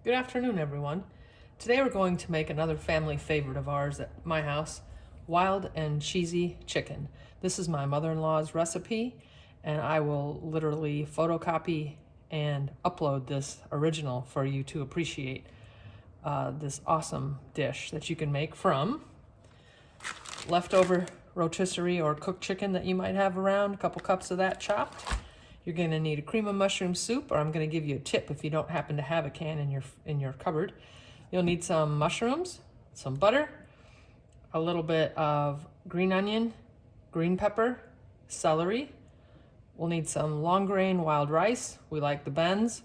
Good afternoon, everyone. Today we're going to make another family favorite of ours at my house, wild and cheesy chicken. This is my mother-in-law's recipe, and I will literally photocopy and upload this original for you to appreciate this awesome dish that you can make from leftover rotisserie or cooked chicken that you might have around, a couple cups of that chopped. You're going to need a cream of mushroom soup, or I'm going to give you a tip if you don't happen to have a can in your cupboard. You'll need some mushrooms, some butter, a little bit of green onion, green pepper, celery. We'll need some long grain wild rice. We like the bends.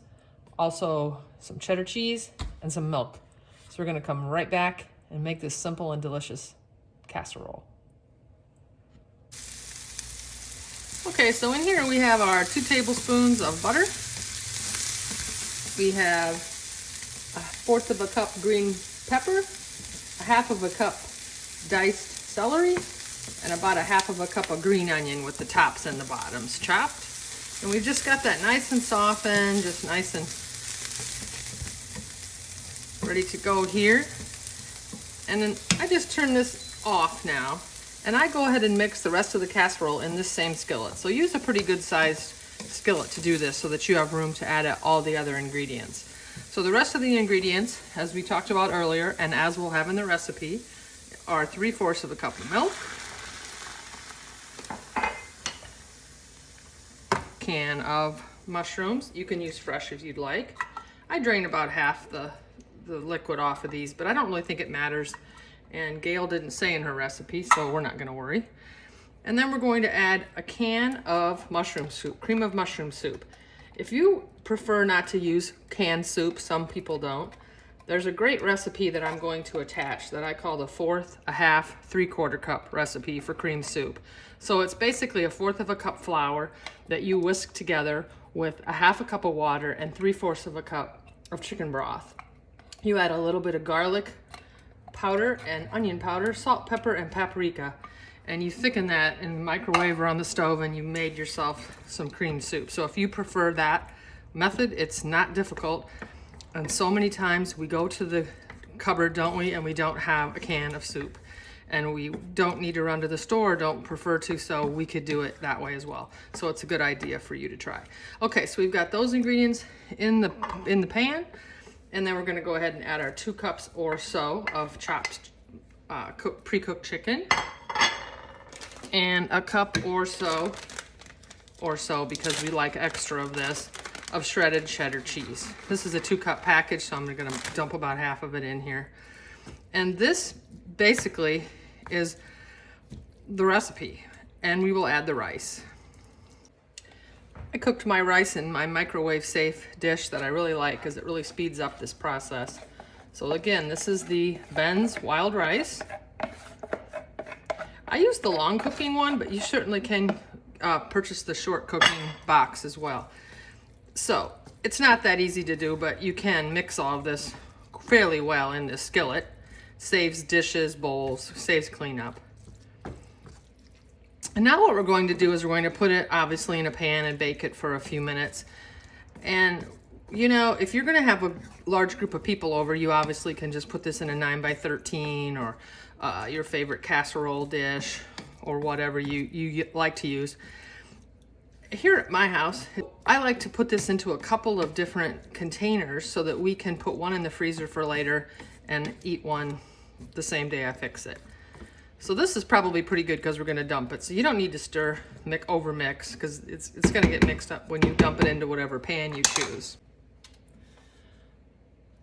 Also some cheddar cheese and some milk. So we're going to come right back and make this simple and delicious casserole. Okay, so in here we have our 2 tablespoons of butter. We have 1/4 of a cup green pepper, 1/2 of a cup diced celery, and about 1/2 of a cup of green onion with the tops and the bottoms chopped. And we've just got that nice and softened, just nice and ready to go here. And then I just turn this off now. And I go ahead and mix the rest of the casserole in this same skillet. So use a pretty good sized skillet to do this so that you have room to add all the other ingredients. So the rest of the ingredients, as we talked about earlier, and as we'll have in the recipe, are 3/4 of a cup of milk, can of mushrooms. You can use fresh if you'd like. I drain about half the liquid off of these, but I don't really think it matters. And Gail didn't say in her recipe, so we're not going to worry. And then we're going to add a can of mushroom soup, cream of mushroom soup. If you prefer not to use canned soup, some people don't, there's a great recipe that I'm going to attach that I call the 1/4, 1/2, 3/4 cup recipe for cream soup. So it's basically 1/4 of a cup flour that you whisk together with 1/2 a cup of water and 3/4 of a cup of chicken broth. You add a little bit of garlic powder and onion powder, salt, pepper, and paprika, and you thicken that in the microwave or on the stove, and you made yourself some cream soup. So if you prefer that method, it's not difficult. And so many times we go to the cupboard, don't we, and we don't have a can of soup, and we don't need to run to the store, don't prefer to, so we could do it that way as well. So it's a good idea for you to try. Okay, so we've got those ingredients in the pan. And then we're going to go ahead and add our 2 cups or so of chopped pre-cooked chicken, and a cup or so, because we like extra of this, of shredded cheddar cheese. This is a 2-cup package, so I'm going to dump about half of it in here. And this basically is the recipe, and we will add the rice. I cooked my rice in my microwave safe dish that I really like because it really speeds up this process. So again, this is the Ben's wild rice. I use the long cooking one, but you certainly can purchase the short cooking box as well. So it's not that easy to do, but you can mix all of this fairly well in this skillet. Saves dishes, bowls, saves cleanup. And now what we're going to do is we're going to put it obviously in a pan and bake it for a few minutes. And you know, if you're going to have a large group of people over, you obviously can just put this in a 9x13 or your favorite casserole dish or whatever you like to use. Here at my house, I like to put this into a couple of different containers so that we can put one in the freezer for later and eat one the same day I fix it. So this is probably pretty good because we're going to dump it. So you don't need to over mix, because it's going to get mixed up when you dump it into whatever pan you choose.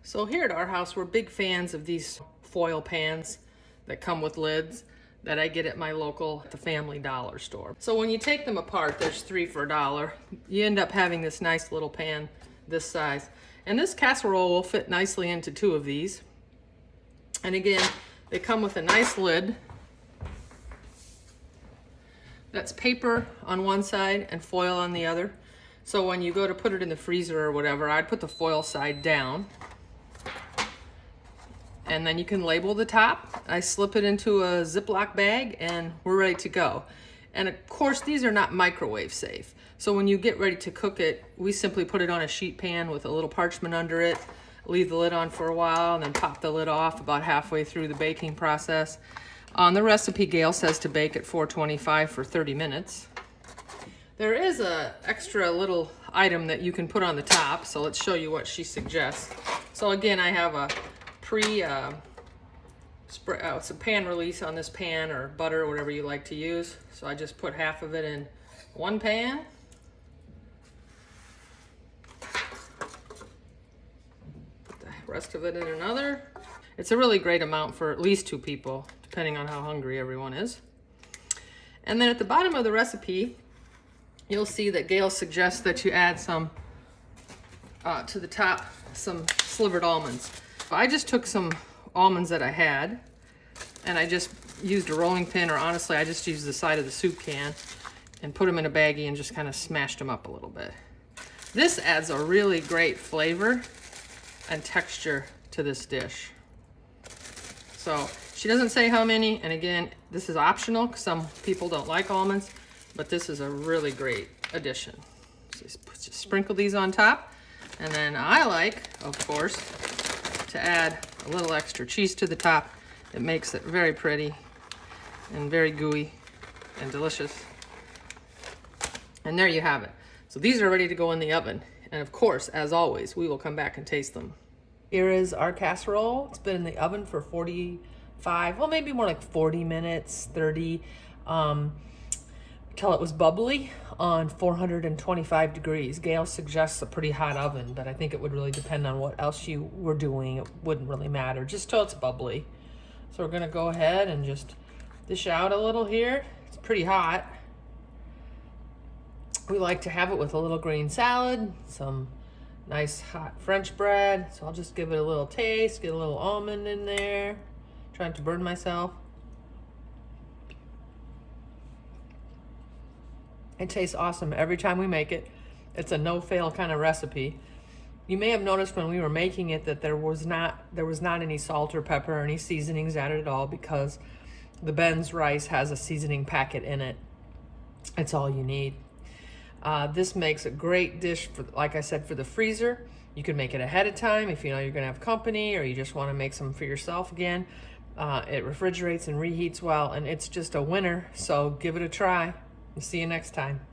So here at our house, we're big fans of these foil pans that come with lids that I get at my local the Family Dollar store. So when you take them apart, there's 3 for $1. You end up having this nice little pan this size. And this casserole will fit nicely into 2 of these. And again, they come with a nice lid. That's paper on one side and foil on the other. So when you go to put it in the freezer or whatever, I'd put the foil side down. And then you can label the top. I slip it into a Ziploc bag and we're ready to go. And of course, these are not microwave safe. So when you get ready to cook it, we simply put it on a sheet pan with a little parchment under it. leave the lid on for a while and then pop the lid off about halfway through the baking process. On the recipe, Gail says to bake at 425 for 30 minutes. There is a extra little item that you can put on the top, so let's show you what she suggests. So again, I have a it's a pan release on this pan, or butter, or whatever you like to use. So I just put half of it in one pan. Put the rest of it in another. It's a really great amount for at least 2 people, depending on how hungry everyone is. And then at the bottom of the recipe, you'll see that Gail suggests that you add some, to the top, some slivered almonds. I just took some almonds that I had, and I just used a rolling pin, or honestly, I just used the side of the soup can and put them in a baggie and just kind of smashed them up a little bit. This adds a really great flavor and texture to this dish. So she doesn't say how many, and again, this is optional because some people don't like almonds, but this is a really great addition. So just sprinkle these on top, and then I like, of course, to add a little extra cheese to the top. It makes it very pretty and very gooey and delicious. And there you have it. So these are ready to go in the oven. And of course, as always, we will come back and taste them. Here is our casserole. It's been in the oven for 45, well, maybe more like 40 minutes, 30, till it was bubbly on 425 degrees. Gail suggests a pretty hot oven, but I think it would really depend on what else you were doing. It wouldn't really matter, just till it's bubbly. So we're gonna go ahead and just dish out a little here. It's pretty hot. We like to have it with a little green salad, some nice hot French bread. So I'll just give it a little taste, get a little almond in there. Trying to burn myself. It tastes awesome every time we make it. It's a no-fail kind of recipe. You may have noticed when we were making it that there was not any salt or pepper or any seasonings added at all, because the Ben's rice has a seasoning packet in it. It's all you need. This makes a great dish for, like I said, for the freezer. You can make it ahead of time if you know you're gonna have company, or you just want to make some for yourself again. It refrigerates and reheats well, and it's just a winner. So give it a try. See you next time.